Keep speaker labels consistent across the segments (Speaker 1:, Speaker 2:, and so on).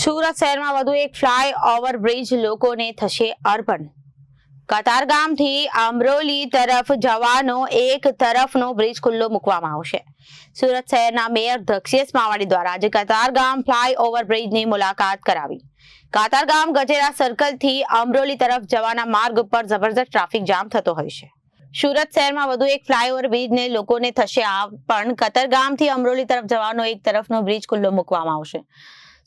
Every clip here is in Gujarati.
Speaker 1: સુરત શહેરમાં વધુ એક ફ્લાયઓવર બ્રિજ લોકોને થશે અર્પણ। કતારગામથી અમરોલી તરફ જવાનો એક તરફનો બ્રિજ ખુલ્લો મૂકવામાં આવશે। સુરત શહેરના મેયર દક્ષેશ માવાણી દ્વારા આજે કતારગામ ફ્લાયઓવર બ્રિજની મુલાકાત કરાવી। કતારગામ ગજેરા સર્કલથી અમરોલી તરફ જવાના માર્ગ ઉપર જબરદસ્ત ટ્રાફિક જામ થતો હોય છે। સુરત શહેરમાં વધુ એક ફ્લાયઓવર બ્રિજને લોકોને થશે અર્પણ। કતારગામથી અમરોલી તરફ જવાનો એક તરફનો બ્રિજ ખુલ્લો મૂકવામાં આવશે।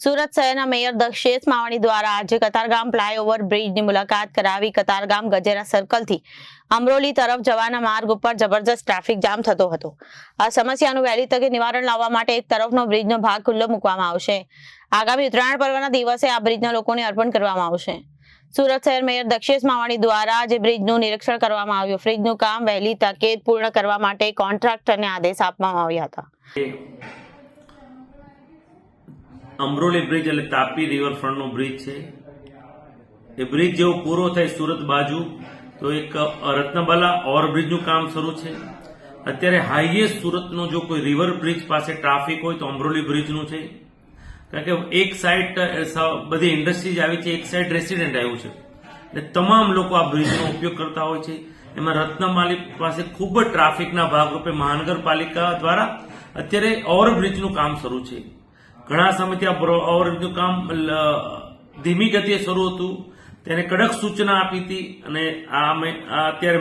Speaker 1: સુરત શહેરના મેયર દક્ષેશ માવાણી દ્વારા આજે કતારગામ ફ્લાયઓવર બ્રિજની મુલાકાત કરાવી। કતારગામ ગજેરા સર્કલથી અમરોલી તરફ જવાના માર્ગ ઉપર જબરદસ્ત ટ્રાફિક જામ થતો હતો। આ સમસ્યાનું વહેલી તકે નિવારણ લાવવા માટે એક તરફનો બ્રિજનો ભાગ ખુલ્લો મૂકવામાં આવશે। આગામી ઉત્તરાયણ પર્વના દિવસે આ બ્રિજના લોકોને અર્પણ કરવામાં આવશે। સુરત શહેર મેયર દક્ષેશ માવાણી દ્વારા આજે બ્રિજનું નિરીક્ષણ કરવામાં આવ્યું। બ્રિજનું કામ વહેલી તકે પૂર્ણ કરવા માટે કોન્ટ્રાક્ટરને આદેશ આપવામાં આવ્યા હતા।
Speaker 2: અમરોલી બ્રિજ એટલે તાપી રિવરફ્રન્ટનો બ્રિજ છે। એ બ્રિજ જેવો પૂરો થાય સુરત બાજુ તો એક રત્નબાલા ઓવરબ્રિજનું કામ શરૂ છે। અત્યારે હાઈએસ્ટ સુરતનો જો કોઈ રિવર બ્રિજ પાસે ટ્રાફિક હોય તો અમરોલી બ્રિજનું છે, કારણ કે એક સાઈડ બધી ઇન્ડસ્ટ્રીઝ આવી છે, એક સાઈડ રેસિડેન્ટ આવ્યું છે, એટલે તમામ લોકો આ બ્રિજનો ઉપયોગ કરતા હોય છે। એમાં રત્નમાલી પાસે ખૂબ જ ટ્રાફિકના ભાગરૂપે મહાનગરપાલિકા દ્વારા અત્યારે ઓવરબ્રિજનું કામ શરૂ છે। ઘણા સમયથી આ ઓવરબ્રિજનું કામ ધીમી ગતિએ શરૂ હતું, તેને કડક સૂચના આપી હતી અને અત્યારે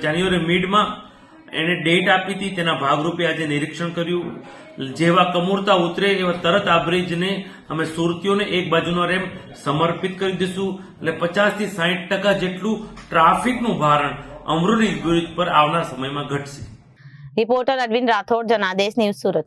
Speaker 2: જાન્યુઆરી મિડમાં એને ડેટ આપી હતી। તેના ભાગરૂપે આજે નિરીક્ષણ કર્યું। જેવા કમૂરતા ઉતરે એવા તરત આ બ્રિજને અમે સુરતીઓને એક બાજુનો રેમ સમર્પિત કરી દઈશું, એટલે 50 થી 60% જેટલું ટ્રાફિકનું ભારણ અમરોલી બ્રિજ પર આવનાર સમયમાં ઘટશે।
Speaker 1: Reporter Arvind Rathod, Janadesh news, Surat.